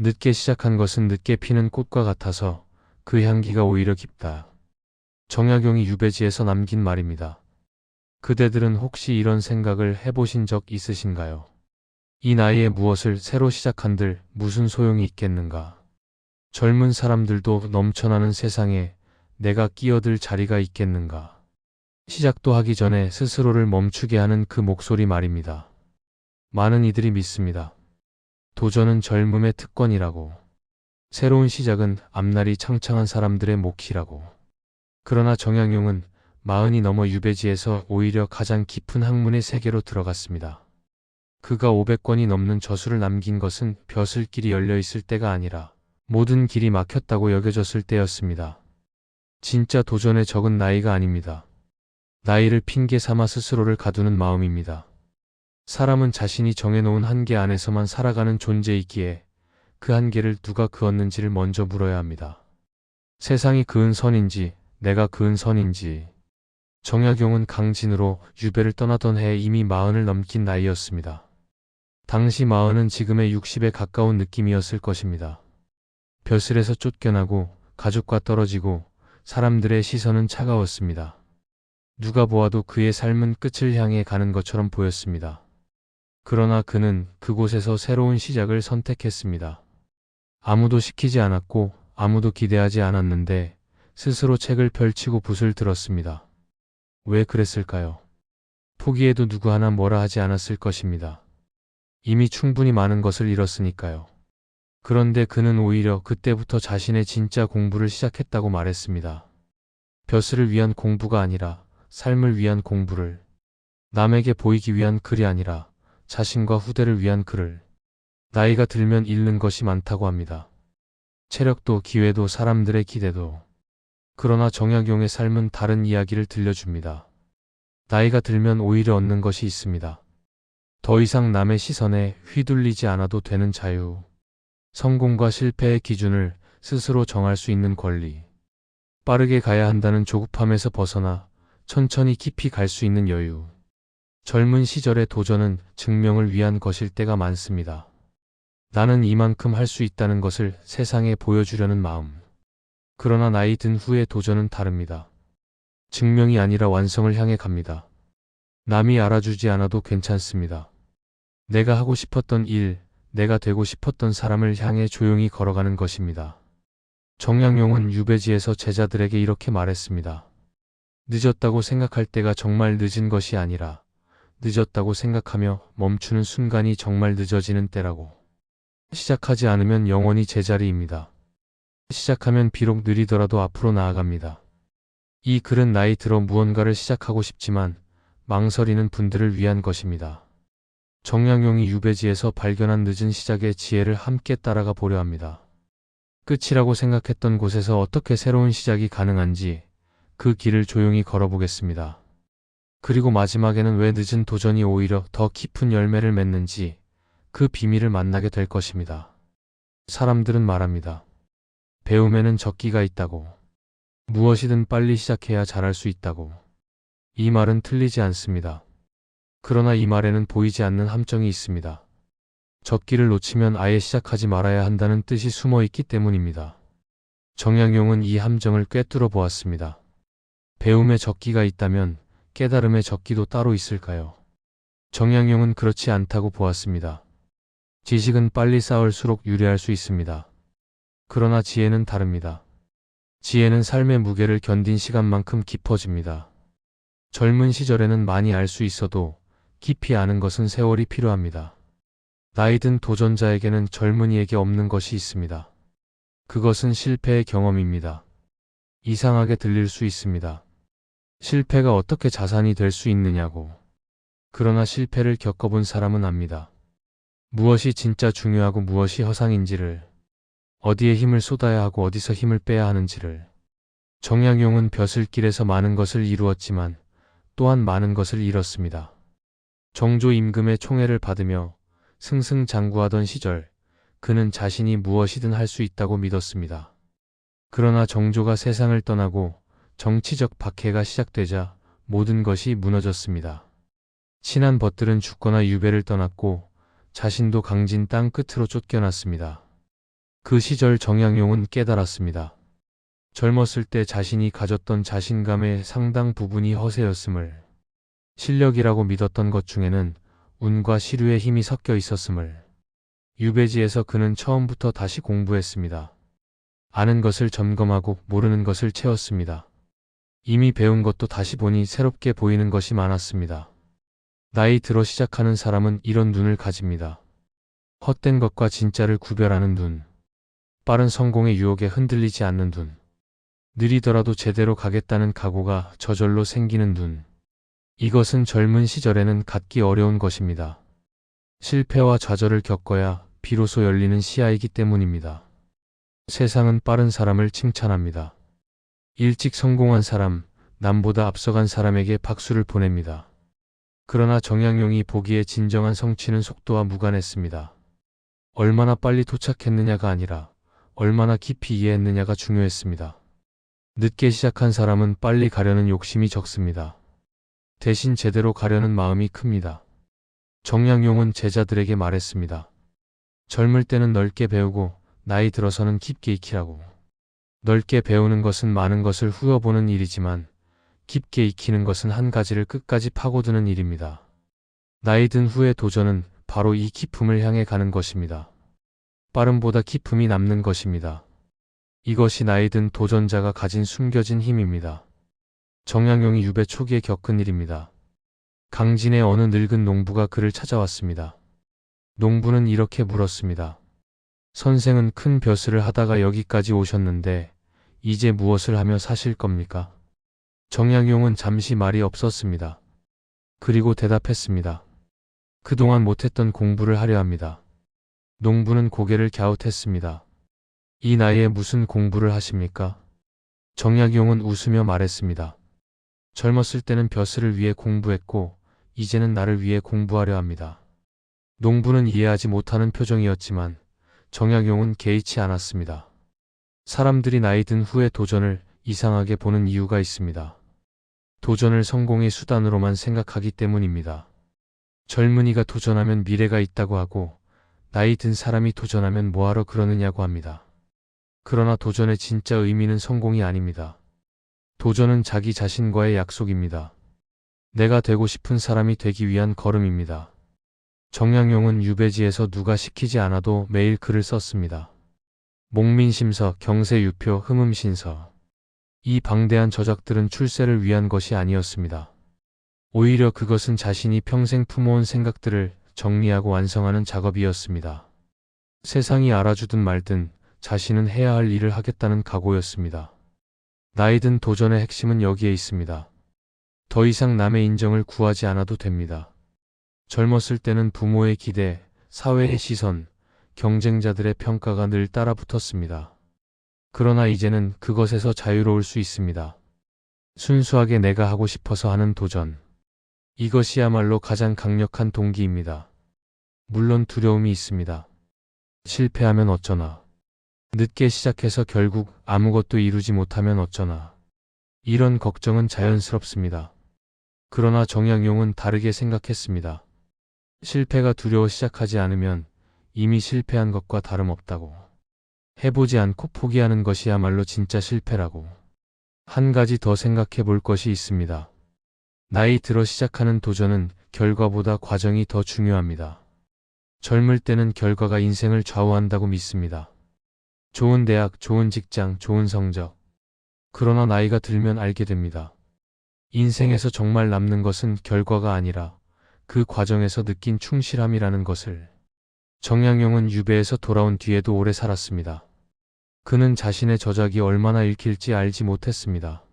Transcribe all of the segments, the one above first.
늦게 시작한 것은 늦게 피는 꽃과 같아서 그 향기가 오히려 깊다. 정약용이 유배지에서 남긴 말입니다. 그대들은 혹시 이런 생각을 해보신 적 있으신가요? 이 나이에 무엇을 새로 시작한들 무슨 소용이 있겠는가? 젊은 사람들도 넘쳐나는 세상에 내가 끼어들 자리가 있겠는가? 시작도 하기 전에 스스로를 멈추게 하는 그 목소리 말입니다. 많은 이들이 믿습니다. 도전은 젊음의 특권이라고. 새로운 시작은 앞날이 창창한 사람들의 몫이라고. 그러나 정약용은 40이 넘어 유배지에서 오히려 가장 깊은 학문의 세계로 들어갔습니다. 그가 500권이 넘는 저술을 남긴 것은 벼슬길이 열려 있을 때가 아니라 모든 길이 막혔다고 여겨졌을 때였습니다. 진짜 도전의 적은 나이가 아닙니다. 나이를 핑계 삼아 스스로를 가두는 마음입니다. 사람은 자신이 정해놓은 한계 안에서만 살아가는 존재이기에 그 한계를 누가 그었는지를 먼저 물어야 합니다. 세상이 그은 선인지 내가 그은 선인지. 정약용은 강진으로 유배를 떠나던 해에 이미 40을 넘긴 나이였습니다. 당시 40은 지금의 60에 가까운 느낌이었을 것입니다. 벼슬에서 쫓겨나고 가족과 떨어지고 사람들의 시선은 차가웠습니다. 누가 보아도 그의 삶은 끝을 향해 가는 것처럼 보였습니다. 그러나 그는 그곳에서 새로운 시작을 선택했습니다. 아무도 시키지 않았고 아무도 기대하지 않았는데 스스로 책을 펼치고 붓을 들었습니다. 왜 그랬을까요? 포기해도 누구 하나 뭐라 하지 않았을 것입니다. 이미 충분히 많은 것을 잃었으니까요. 그런데 그는 오히려 그때부터 자신의 진짜 공부를 시작했다고 말했습니다. 벼슬을 위한 공부가 아니라 삶을 위한 공부를. 남에게 보이기 위한 글이 아니라 자신과 후대를 위한 글을. 나이가 들면 잃는 것이 많다고 합니다. 체력도 기회도 사람들의 기대도. 그러나 정약용의 삶은 다른 이야기를 들려줍니다. 나이가 들면 오히려 얻는 것이 있습니다. 더 이상 남의 시선에 휘둘리지 않아도 되는 자유. 성공과 실패의 기준을 스스로 정할 수 있는 권리. 빠르게 가야 한다는 조급함에서 벗어나 천천히 깊이 갈 수 있는 여유. 젊은 시절의 도전은 증명을 위한 것일 때가 많습니다. 나는 이만큼 할 수 있다는 것을 세상에 보여주려는 마음. 그러나 나이 든 후의 도전은 다릅니다. 증명이 아니라 완성을 향해 갑니다. 남이 알아주지 않아도 괜찮습니다. 내가 하고 싶었던 일, 내가 되고 싶었던 사람을 향해 조용히 걸어가는 것입니다. 정약용은 유배지에서 제자들에게 이렇게 말했습니다. 늦었다고 생각할 때가 정말 늦은 것이 아니라 늦었다고 생각하며 멈추는 순간이 정말 늦어지는 때라고. 시작하지 않으면 영원히 제자리입니다. 시작하면 비록 느리더라도 앞으로 나아갑니다. 이 글은 나이 들어 무언가를 시작하고 싶지만 망설이는 분들을 위한 것입니다. 정약용이 유배지에서 발견한 늦은 시작의 지혜를 함께 따라가 보려 합니다. 끝이라고 생각했던 곳에서 어떻게 새로운 시작이 가능한지 그 길을 조용히 걸어보겠습니다. 그리고 마지막에는 왜 늦은 도전이 오히려 더 깊은 열매를 맺는지 그 비밀을 만나게 될 것입니다. 사람들은 말합니다. 배움에는 적기가 있다고. 무엇이든 빨리 시작해야 잘할 수 있다고. 이 말은 틀리지 않습니다. 그러나 이 말에는 보이지 않는 함정이 있습니다. 적기를 놓치면 아예 시작하지 말아야 한다는 뜻이 숨어 있기 때문입니다. 정약용은 이 함정을 꿰뚫어 보았습니다. 배움에 적기가 있다면 깨달음의 적기도 따로 있을까요? 정약용은 그렇지 않다고 보았습니다. 지식은 빨리 쌓을수록 유리할 수 있습니다. 그러나 지혜는 다릅니다. 지혜는 삶의 무게를 견딘 시간만큼 깊어집니다. 젊은 시절에는 많이 알 수 있어도 깊이 아는 것은 세월이 필요합니다. 나이 든 도전자에게는 젊은이에게 없는 것이 있습니다. 그것은 실패의 경험입니다. 이상하게 들릴 수 있습니다. 실패가 어떻게 자산이 될 수 있느냐고. 그러나 실패를 겪어본 사람은 압니다. 무엇이 진짜 중요하고 무엇이 허상인지를, 어디에 힘을 쏟아야 하고 어디서 힘을 빼야 하는지를. 정약용은 벼슬길에서 많은 것을 이루었지만 또한 많은 것을 잃었습니다. 정조 임금의 총애를 받으며 승승장구하던 시절 그는 자신이 무엇이든 할 수 있다고 믿었습니다. 그러나 정조가 세상을 떠나고 정치적 박해가 시작되자 모든 것이 무너졌습니다. 친한 벗들은 죽거나 유배를 떠났고 자신도 강진 땅 끝으로 쫓겨났습니다. 그 시절 정약용은 깨달았습니다. 젊었을 때 자신이 가졌던 자신감의 상당 부분이 허세였음을, 실력이라고 믿었던 것 중에는 운과 시류의 힘이 섞여 있었음을. 유배지에서 그는 처음부터 다시 공부했습니다. 아는 것을 점검하고 모르는 것을 채웠습니다. 이미 배운 것도 다시 보니 새롭게 보이는 것이 많았습니다. 나이 들어 시작하는 사람은 이런 눈을 가집니다. 헛된 것과 진짜를 구별하는 눈. 빠른 성공의 유혹에 흔들리지 않는 눈. 느리더라도 제대로 가겠다는 각오가 저절로 생기는 눈. 이것은 젊은 시절에는 갖기 어려운 것입니다. 실패와 좌절을 겪어야 비로소 열리는 시야이기 때문입니다. 세상은 빠른 사람을 칭찬합니다. 일찍 성공한 사람, 남보다 앞서간 사람에게 박수를 보냅니다. 그러나 정약용이 보기에 진정한 성취는 속도와 무관했습니다. 얼마나 빨리 도착했느냐가 아니라 얼마나 깊이 이해했느냐가 중요했습니다. 늦게 시작한 사람은 빨리 가려는 욕심이 적습니다. 대신 제대로 가려는 마음이 큽니다. 정약용은 제자들에게 말했습니다. 젊을 때는 넓게 배우고 나이 들어서는 깊게 익히라고. 넓게 배우는 것은 많은 것을 후벼보는 일이지만 깊게 익히는 것은 한 가지를 끝까지 파고드는 일입니다. 나이 든 후의 도전은 바로 이 깊음을 향해 가는 것입니다. 빠름보다 깊음이 남는 것입니다. 이것이 나이 든 도전자가 가진 숨겨진 힘입니다. 정약용이 유배 초기에 겪은 일입니다. 강진의 어느 늙은 농부가 그를 찾아왔습니다. 농부는 이렇게 물었습니다. 선생은 큰 벼슬을 하다가 여기까지 오셨는데 이제 무엇을 하며 사실 겁니까? 정약용은 잠시 말이 없었습니다. 그리고 대답했습니다. 그동안 못했던 공부를 하려 합니다. 농부는 고개를 갸웃했습니다. 이 나이에 무슨 공부를 하십니까? 정약용은 웃으며 말했습니다. 젊었을 때는 벼슬을 위해 공부했고 이제는 나를 위해 공부하려 합니다. 농부는 이해하지 못하는 표정이었지만 정약용은 개의치 않았습니다. 사람들이 나이 든 후에 도전을 이상하게 보는 이유가 있습니다. 도전을 성공의 수단으로만 생각하기 때문입니다. 젊은이가 도전하면 미래가 있다고 하고 나이 든 사람이 도전하면 뭐하러 그러느냐고 합니다. 그러나 도전의 진짜 의미는 성공이 아닙니다. 도전은 자기 자신과의 약속입니다. 내가 되고 싶은 사람이 되기 위한 걸음입니다. 정약용은 유배지에서 누가 시키지 않아도 매일 글을 썼습니다. 목민심서, 경세유표, 흠음신서. 이 방대한 저작들은 출세를 위한 것이 아니었습니다. 오히려 그것은 자신이 평생 품어온 생각들을 정리하고 완성하는 작업이었습니다. 세상이 알아주든 말든 자신은 해야 할 일을 하겠다는 각오였습니다. 나이 든 도전의 핵심은 여기에 있습니다. 더 이상 남의 인정을 구하지 않아도 됩니다. 젊었을 때는 부모의 기대, 사회의 시선, 경쟁자들의 평가가 늘 따라붙었습니다. 그러나 이제는 그것에서 자유로울 수 있습니다. 순수하게 내가 하고 싶어서 하는 도전. 이것이야말로 가장 강력한 동기입니다. 물론 두려움이 있습니다. 실패하면 어쩌나. 늦게 시작해서 결국 아무것도 이루지 못하면 어쩌나. 이런 걱정은 자연스럽습니다. 그러나 정약용은 다르게 생각했습니다. 실패가 두려워 시작하지 않으면 이미 실패한 것과 다름없다고. 해보지 않고 포기하는 것이야말로 진짜 실패라고. 한 가지 더 생각해 볼 것이 있습니다. 나이 들어 시작하는 도전은 결과보다 과정이 더 중요합니다. 젊을 때는 결과가 인생을 좌우한다고 믿습니다. 좋은 대학, 좋은 직장, 좋은 성적. 그러나 나이가 들면 알게 됩니다. 인생에서 정말 남는 것은 결과가 아니라 그 과정에서 느낀 충실함이라는 것을. 정약용은 유배에서 돌아온 뒤에도 오래 살았습니다. 그는 자신의 저작이 얼마나 읽힐지 알지 못했습니다.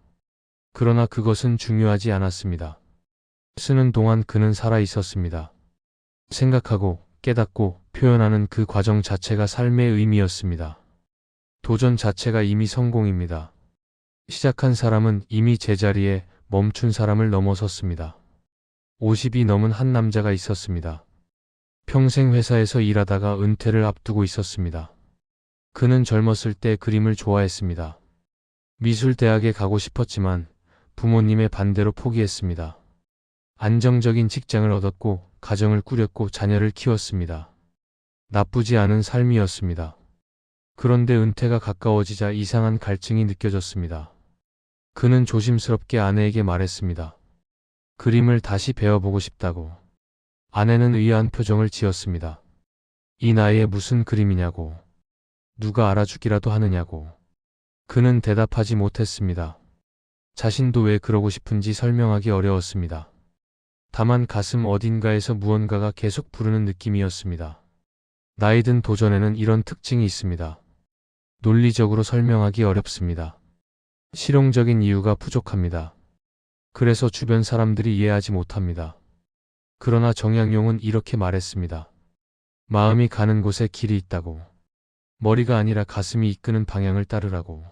그러나 그것은 중요하지 않았습니다. 쓰는 동안 그는 살아 있었습니다. 생각하고 깨닫고 표현하는 그 과정 자체가 삶의 의미였습니다. 도전 자체가 이미 성공입니다. 시작한 사람은 이미 제자리에 멈춘 사람을 넘어섰습니다. 50이 넘은 한 남자가 있었습니다. 평생 회사에서 일하다가 은퇴를 앞두고 있었습니다. 그는 젊었을 때 그림을 좋아했습니다. 미술대학에 가고 싶었지만 부모님의 반대로 포기했습니다. 안정적인 직장을 얻었고 가정을 꾸렸고 자녀를 키웠습니다. 나쁘지 않은 삶이었습니다. 그런데 은퇴가 가까워지자 이상한 갈증이 느껴졌습니다. 그는 조심스럽게 아내에게 말했습니다. 그림을 다시 배워보고 싶다고. 아내는 의아한 표정을 지었습니다. 이 나이에 무슨 그림이냐고. 누가 알아주기라도 하느냐고. 그는 대답하지 못했습니다. 자신도 왜 그러고 싶은지 설명하기 어려웠습니다. 다만 가슴 어딘가에서 무언가가 계속 부르는 느낌이었습니다. 나이든 도전에는 이런 특징이 있습니다. 논리적으로 설명하기 어렵습니다. 실용적인 이유가 부족합니다. 그래서 주변 사람들이 이해하지 못합니다. 그러나 정약용은 이렇게 말했습니다. 마음이 가는 곳에 길이 있다고. 머리가 아니라 가슴이 이끄는 방향을 따르라고.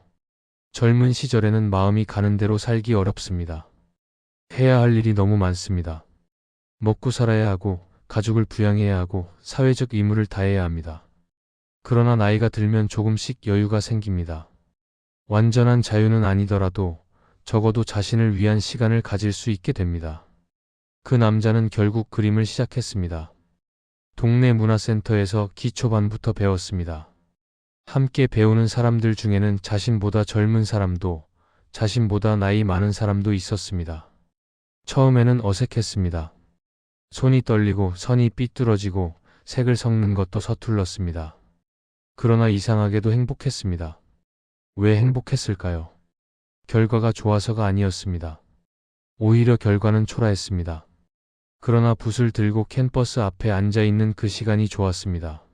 젊은 시절에는 마음이 가는 대로 살기 어렵습니다. 해야 할 일이 너무 많습니다. 먹고 살아야 하고, 가족을 부양해야 하고, 사회적 의무를 다해야 합니다. 그러나 나이가 들면 조금씩 여유가 생깁니다. 완전한 자유는 아니더라도 적어도 자신을 위한 시간을 가질 수 있게 됩니다. 그 남자는 결국 그림을 시작했습니다. 동네 문화센터에서 기초반부터 배웠습니다. 함께 배우는 사람들 중에는 자신보다 젊은 사람도, 자신보다 나이 많은 사람도 있었습니다. 처음에는 어색했습니다. 손이 떨리고 선이 삐뚤어지고 색을 섞는 것도 서툴렀습니다. 그러나 이상하게도 행복했습니다. 왜 행복했을까요? 결과가 좋아서가 아니었습니다. 오히려 결과는 초라했습니다. 그러나 붓을 들고 캔버스 앞에 앉아있는 그 시간이 좋았습니다.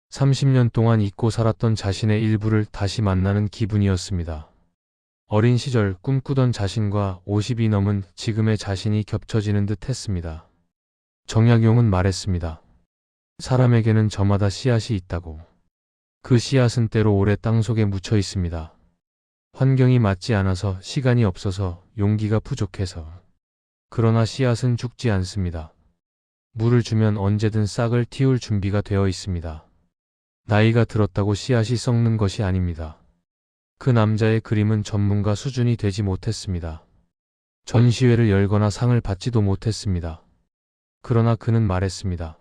30년 동안 잊고 살았던 자신의 일부를 다시 만나는 기분이었습니다. 어린 시절 꿈꾸던 자신과 50이 넘은 지금의 자신이 겹쳐지는 듯 했습니다. 정약용은 말했습니다. 사람에게는 저마다 씨앗이 있다고. 그 씨앗은 때로 오래 땅속에 묻혀 있습니다. 환경이 맞지 않아서, 시간이 없어서, 용기가 부족해서. 그러나 씨앗은 죽지 않습니다. 물을 주면 언제든 싹을 틔울 준비가 되어 있습니다. 나이가 들었다고 씨앗이 썩는 것이 아닙니다. 그 남자의 그림은 전문가 수준이 되지 못했습니다. 전시회를 열거나 상을 받지도 못했습니다. 그러나 그는 말했습니다.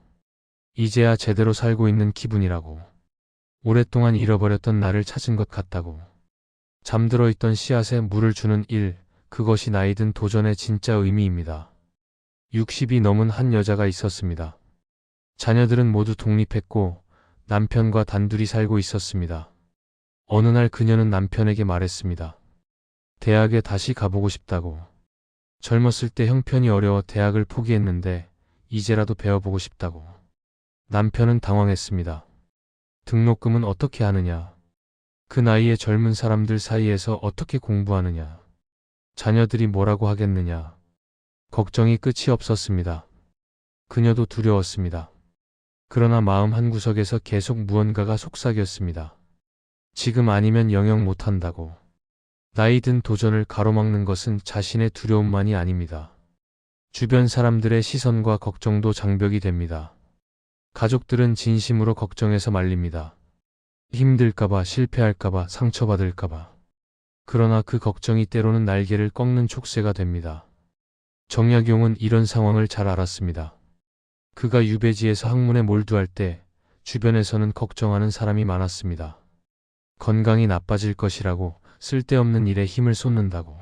이제야 제대로 살고 있는 기분이라고. 오랫동안 잃어버렸던 나를 찾은 것 같다고. 잠들어 있던 씨앗에 물을 주는 일, 그것이 나이든 도전의 진짜 의미입니다. 60이 넘은 한 여자가 있었습니다. 자녀들은 모두 독립했고 남편과 단둘이 살고 있었습니다. 어느 날 그녀는 남편에게 말했습니다. 대학에 다시 가보고 싶다고. 젊었을 때 형편이 어려워 대학을 포기했는데 이제라도 배워보고 싶다고. 남편은 당황했습니다. 등록금은 어떻게 하느냐? 그 나이에 젊은 사람들 사이에서 어떻게 공부하느냐? 자녀들이 뭐라고 하겠느냐? 걱정이 끝이 없었습니다. 그녀도 두려웠습니다. 그러나 마음 한구석에서 계속 무언가가 속삭였습니다. 지금 아니면 영영 못한다고. 나이 든 도전을 가로막는 것은 자신의 두려움만이 아닙니다. 주변 사람들의 시선과 걱정도 장벽이 됩니다. 가족들은 진심으로 걱정해서 말립니다. 힘들까봐, 실패할까봐, 상처받을까봐. 그러나 그 걱정이 때로는 날개를 꺾는 촉새가 됩니다. 정약용은 이런 상황을 잘 알았습니다. 그가 유배지에서 학문에 몰두할 때 주변에서는 걱정하는 사람이 많았습니다. 건강이 나빠질 것이라고, 쓸데없는 일에 힘을 쏟는다고.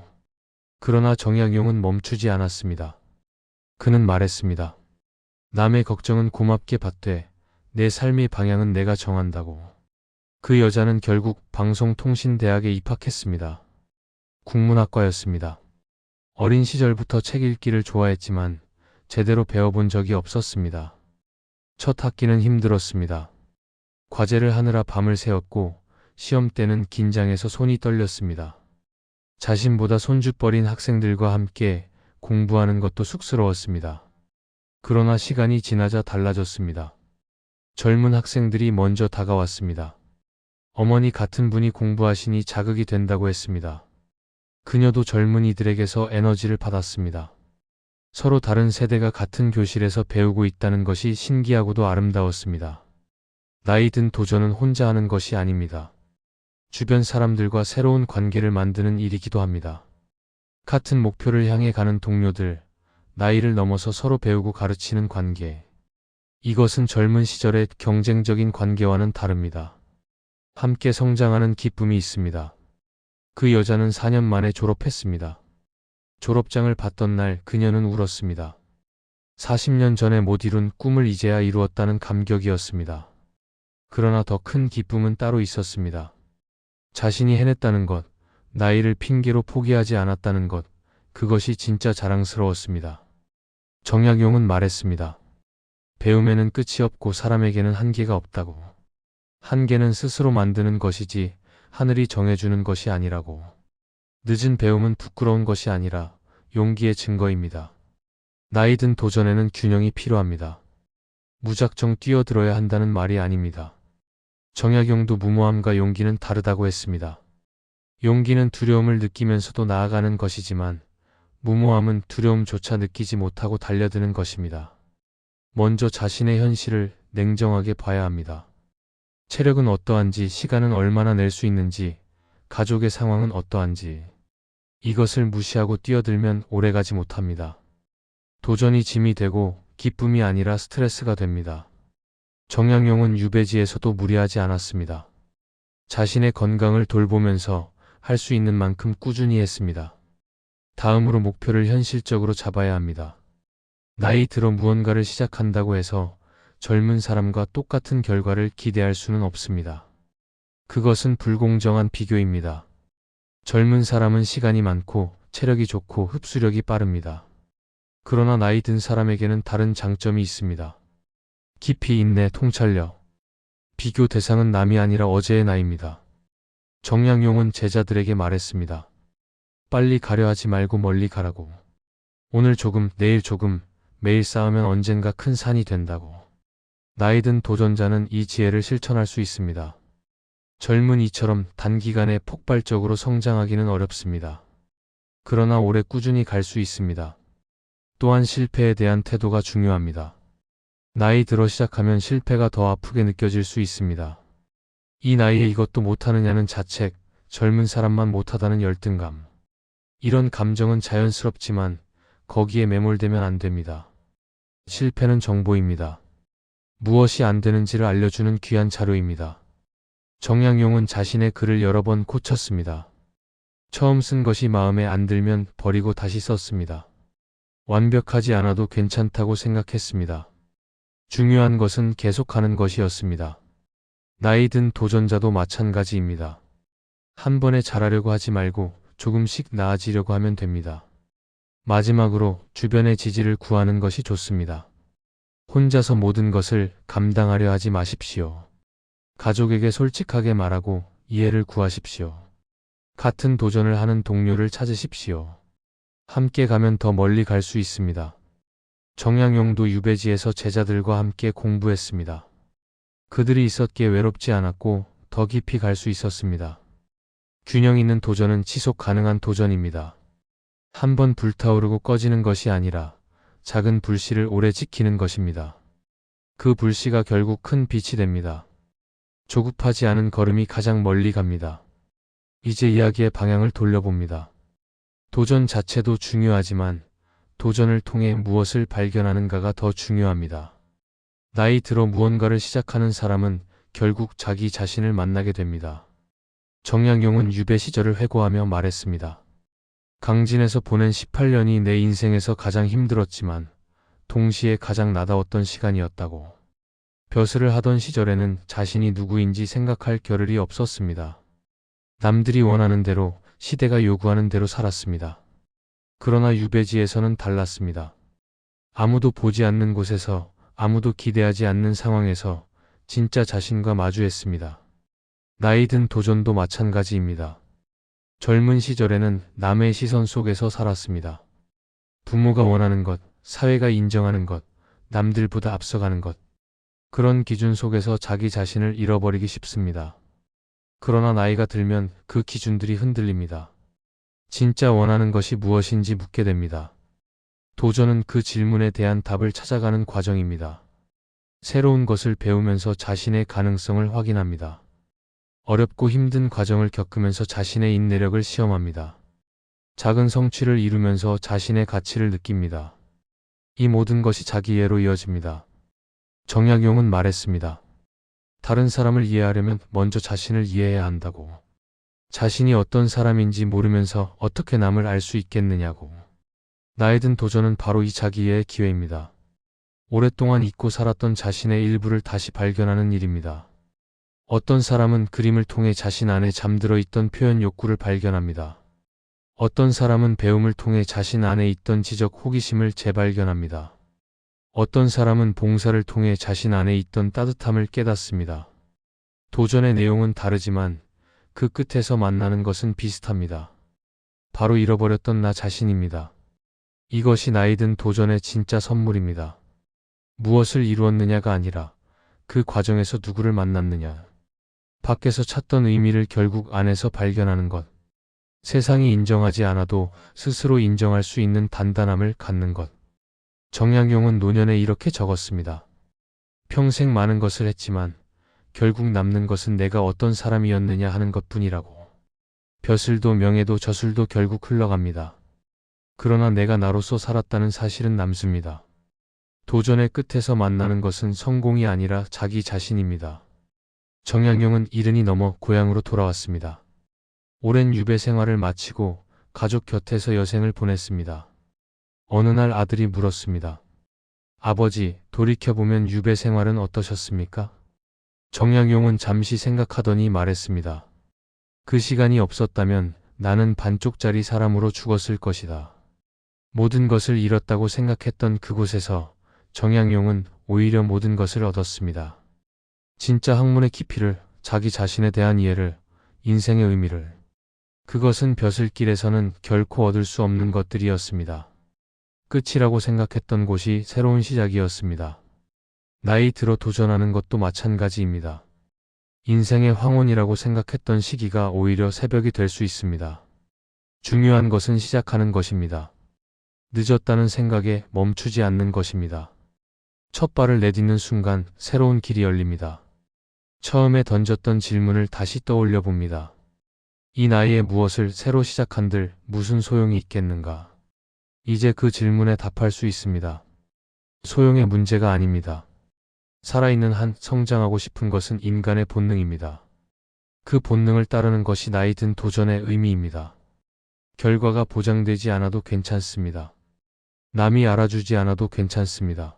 그러나 정약용은 멈추지 않았습니다. 그는 말했습니다. 남의 걱정은 고맙게 받되 내 삶의 방향은 내가 정한다고. 그 여자는 결국 방송통신대학에 입학했습니다. 국문학과였습니다. 어린 시절부터 책 읽기를 좋아했지만 제대로 배워본 적이 없었습니다. 첫 학기는 힘들었습니다. 과제를 하느라 밤을 새웠고 시험 때는 긴장해서 손이 떨렸습니다. 자신보다 손주뻘인 학생들과 함께 공부하는 것도 쑥스러웠습니다. 그러나 시간이 지나자 달라졌습니다. 젊은 학생들이 먼저 다가왔습니다. 어머니 같은 분이 공부하시니 자극이 된다고 했습니다. 그녀도 젊은이들에게서 에너지를 받았습니다. 서로 다른 세대가 같은 교실에서 배우고 있다는 것이 신기하고도 아름다웠습니다. 나이 든 도전은 혼자 하는 것이 아닙니다. 주변 사람들과 새로운 관계를 만드는 일이기도 합니다. 같은 목표를 향해 가는 동료들, 나이를 넘어서 서로 배우고 가르치는 관계. 이것은 젊은 시절의 경쟁적인 관계와는 다릅니다. 함께 성장하는 기쁨이 있습니다. 그 여자는 4년 만에 졸업했습니다. 졸업장을 받던 날 그녀는 울었습니다. 40년 전에 못 이룬 꿈을 이제야 이루었다는 감격이었습니다. 그러나 더 큰 기쁨은 따로 있었습니다. 자신이 해냈다는 것, 나이를 핑계로 포기하지 않았다는 것, 그것이 진짜 자랑스러웠습니다. 정약용은 말했습니다. 배움에는 끝이 없고 사람에게는 한계가 없다고. 한계는 스스로 만드는 것이지 하늘이 정해주는 것이 아니라고. 늦은 배움은 부끄러운 것이 아니라 용기의 증거입니다. 나이 든 도전에는 균형이 필요합니다. 무작정 뛰어들어야 한다는 말이 아닙니다. 정약용도 무모함과 용기는 다르다고 했습니다. 용기는 두려움을 느끼면서도 나아가는 것이지만 무모함은 두려움조차 느끼지 못하고 달려드는 것입니다. 먼저 자신의 현실을 냉정하게 봐야 합니다. 체력은 어떠한지, 시간은 얼마나 낼 수 있는지, 가족의 상황은 어떠한지. 이것을 무시하고 뛰어들면 오래가지 못합니다. 도전이 짐이 되고 기쁨이 아니라 스트레스가 됩니다. 정약용은 유배지에서도 무리하지 않았습니다. 자신의 건강을 돌보면서 할 수 있는 만큼 꾸준히 했습니다. 다음으로 목표를 현실적으로 잡아야 합니다. 나이 들어 무언가를 시작한다고 해서 젊은 사람과 똑같은 결과를 기대할 수는 없습니다. 그것은 불공정한 비교입니다. 젊은 사람은 시간이 많고 체력이 좋고 흡수력이 빠릅니다. 그러나 나이 든 사람에게는 다른 장점이 있습니다. 깊이, 인내, 통찰력. 비교 대상은 남이 아니라 어제의 나입니다. 정약용은 제자들에게 말했습니다. 빨리 가려 하지 말고 멀리 가라고. 오늘 조금, 내일 조금, 매일 쌓으면 언젠가 큰 산이 된다고. 나이 든 도전자는 이 지혜를 실천할 수 있습니다. 젊은이처럼 단기간에 폭발적으로 성장하기는 어렵습니다. 그러나 오래 꾸준히 갈 수 있습니다. 또한 실패에 대한 태도가 중요합니다. 나이 들어 시작하면 실패가 더 아프게 느껴질 수 있습니다. 이 나이에 이것도 못하느냐는 자책, 젊은 사람만 못하다는 열등감. 이런 감정은 자연스럽지만 거기에 매몰되면 안 됩니다. 실패는 정보입니다. 무엇이 안 되는지를 알려주는 귀한 자료입니다. 정약용은 자신의 글을 여러 번 고쳤습니다. 처음 쓴 것이 마음에 안 들면 버리고 다시 썼습니다. 완벽하지 않아도 괜찮다고 생각했습니다. 중요한 것은 계속하는 것이었습니다. 나이 든 도전자도 마찬가지입니다. 한 번에 잘하려고 하지 말고 조금씩 나아지려고 하면 됩니다. 마지막으로 주변의 지지를 구하는 것이 좋습니다. 혼자서 모든 것을 감당하려 하지 마십시오. 가족에게 솔직하게 말하고 이해를 구하십시오. 같은 도전을 하는 동료를 찾으십시오. 함께 가면 더 멀리 갈 수 있습니다. 정약용도 유배지에서 제자들과 함께 공부했습니다. 그들이 있었기에 외롭지 않았고 더 깊이 갈 수 있었습니다. 균형 있는 도전은 지속 가능한 도전입니다. 한 번 불타오르고 꺼지는 것이 아니라 작은 불씨를 오래 지키는 것입니다. 그 불씨가 결국 큰 빛이 됩니다. 조급하지 않은 걸음이 가장 멀리 갑니다. 이제 이야기의 방향을 돌려봅니다. 도전 자체도 중요하지만 도전을 통해 무엇을 발견하는가가 더 중요합니다. 나이 들어 무언가를 시작하는 사람은 결국 자기 자신을 만나게 됩니다. 정약용은 유배 시절을 회고하며 말했습니다. 강진에서 보낸 18년이 내 인생에서 가장 힘들었지만 동시에 가장 나다웠던 시간이었다고. 벼슬을 하던 시절에는 자신이 누구인지 생각할 겨를이 없었습니다. 남들이 원하는 대로, 시대가 요구하는 대로 살았습니다. 그러나 유배지에서는 달랐습니다. 아무도 보지 않는 곳에서, 아무도 기대하지 않는 상황에서 진짜 자신과 마주했습니다. 나이 든 도전도 마찬가지입니다. 젊은 시절에는 남의 시선 속에서 살았습니다. 부모가 원하는 것, 사회가 인정하는 것, 남들보다 앞서가는 것. 그런 기준 속에서 자기 자신을 잃어버리기 쉽습니다. 그러나 나이가 들면 그 기준들이 흔들립니다. 진짜 원하는 것이 무엇인지 묻게 됩니다. 도전은 그 질문에 대한 답을 찾아가는 과정입니다. 새로운 것을 배우면서 자신의 가능성을 확인합니다. 어렵고 힘든 과정을 겪으면서 자신의 인내력을 시험합니다. 작은 성취를 이루면서 자신의 가치를 느낍니다. 이 모든 것이 자기 이해로 이어집니다. 정약용은 말했습니다. 다른 사람을 이해하려면 먼저 자신을 이해해야 한다고. 자신이 어떤 사람인지 모르면서 어떻게 남을 알 수 있겠느냐고. 나에 든 도전은 바로 이 자기이해의 기회입니다. 오랫동안 잊고 살았던 자신의 일부를 다시 발견하는 일입니다. 어떤 사람은 그림을 통해 자신 안에 잠들어 있던 표현 욕구를 발견합니다. 어떤 사람은 배움을 통해 자신 안에 있던 지적 호기심을 재발견합니다. 어떤 사람은 봉사를 통해 자신 안에 있던 따뜻함을 깨닫습니다. 도전의 내용은 다르지만 그 끝에서 만나는 것은 비슷합니다. 바로 잃어버렸던 나 자신입니다. 이것이 나이 든 도전의 진짜 선물입니다. 무엇을 이루었느냐가 아니라 그 과정에서 누구를 만났느냐. 밖에서 찾던 의미를 결국 안에서 발견하는 것. 세상이 인정하지 않아도 스스로 인정할 수 있는 단단함을 갖는 것. 정약용은 노년에 이렇게 적었습니다. 평생 많은 것을 했지만 결국 남는 것은 내가 어떤 사람이었느냐 하는 것뿐이라고. 벼슬도 명예도 저술도 결국 흘러갑니다. 그러나 내가 나로서 살았다는 사실은 남습니다. 도전의 끝에서 만나는 것은 성공이 아니라 자기 자신입니다. 정약용은 70이 넘어 고향으로 돌아왔습니다. 오랜 유배 생활을 마치고 가족 곁에서 여생을 보냈습니다. 어느 날 아들이 물었습니다. 아버지, 돌이켜보면 유배 생활은 어떠셨습니까? 정약용은 잠시 생각하더니 말했습니다. 그 시간이 없었다면 나는 반쪽짜리 사람으로 죽었을 것이다. 모든 것을 잃었다고 생각했던 그곳에서 정약용은 오히려 모든 것을 얻었습니다. 진짜 학문의 깊이를, 자기 자신에 대한 이해를, 인생의 의미를. 그것은 벼슬길에서는 결코 얻을 수 없는 것들이었습니다. 끝이라고 생각했던 곳이 새로운 시작이었습니다. 나이 들어 도전하는 것도 마찬가지입니다. 인생의 황혼이라고 생각했던 시기가 오히려 새벽이 될 수 있습니다. 중요한 것은 시작하는 것입니다. 늦었다는 생각에 멈추지 않는 것입니다. 첫 발을 내딛는 순간 새로운 길이 열립니다. 처음에 던졌던 질문을 다시 떠올려 봅니다. 이 나이에 무엇을 새로 시작한들 무슨 소용이 있겠는가? 이제 그 질문에 답할 수 있습니다. 소용의 문제가 아닙니다. 살아있는 한 성장하고 싶은 것은 인간의 본능입니다. 그 본능을 따르는 것이 나이 든 도전의 의미입니다. 결과가 보장되지 않아도 괜찮습니다. 남이 알아주지 않아도 괜찮습니다.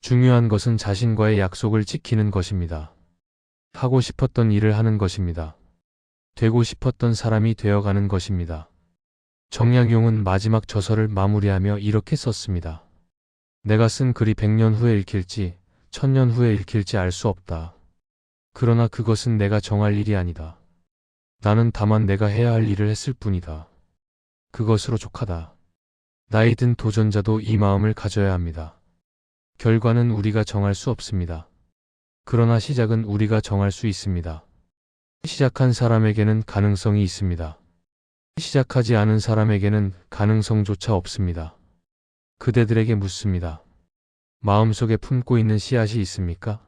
중요한 것은 자신과의 약속을 지키는 것입니다. 하고 싶었던 일을 하는 것입니다. 되고 싶었던 사람이 되어가는 것입니다. 정약용은 마지막 저서를 마무리하며 이렇게 썼습니다. 내가 쓴 글이 100년 후에 읽힐지 1000년 후에 읽힐지 알 수 없다. 그러나 그것은 내가 정할 일이 아니다. 나는 다만 내가 해야 할 일을 했을 뿐이다. 그것으로 족하다. 나이 든 도전자도 이 마음을 가져야 합니다. 결과는 우리가 정할 수 없습니다. 그러나 시작은 우리가 정할 수 있습니다. 시작한 사람에게는 가능성이 있습니다. 시작하지 않은 사람에게는 가능성조차 없습니다. 그대들에게 묻습니다. 마음속에 품고 있는 씨앗이 있습니까?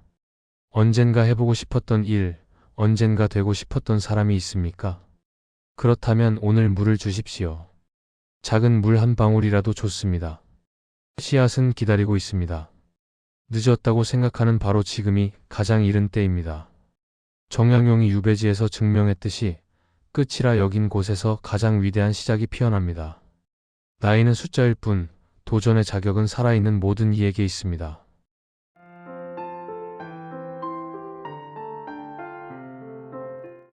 언젠가 해보고 싶었던 일, 언젠가 되고 싶었던 사람이 있습니까? 그렇다면 오늘 물을 주십시오. 작은 물 한 방울이라도 좋습니다. 씨앗은 기다리고 있습니다. 늦었다고 생각하는 바로 지금이 가장 이른 때입니다. 정약용이 유배지에서 증명했듯이 끝이라 여긴 곳에서 가장 위대한 시작이 피어납니다. 나이는 숫자일 뿐 도전의 자격은 살아있는 모든 이에게 있습니다.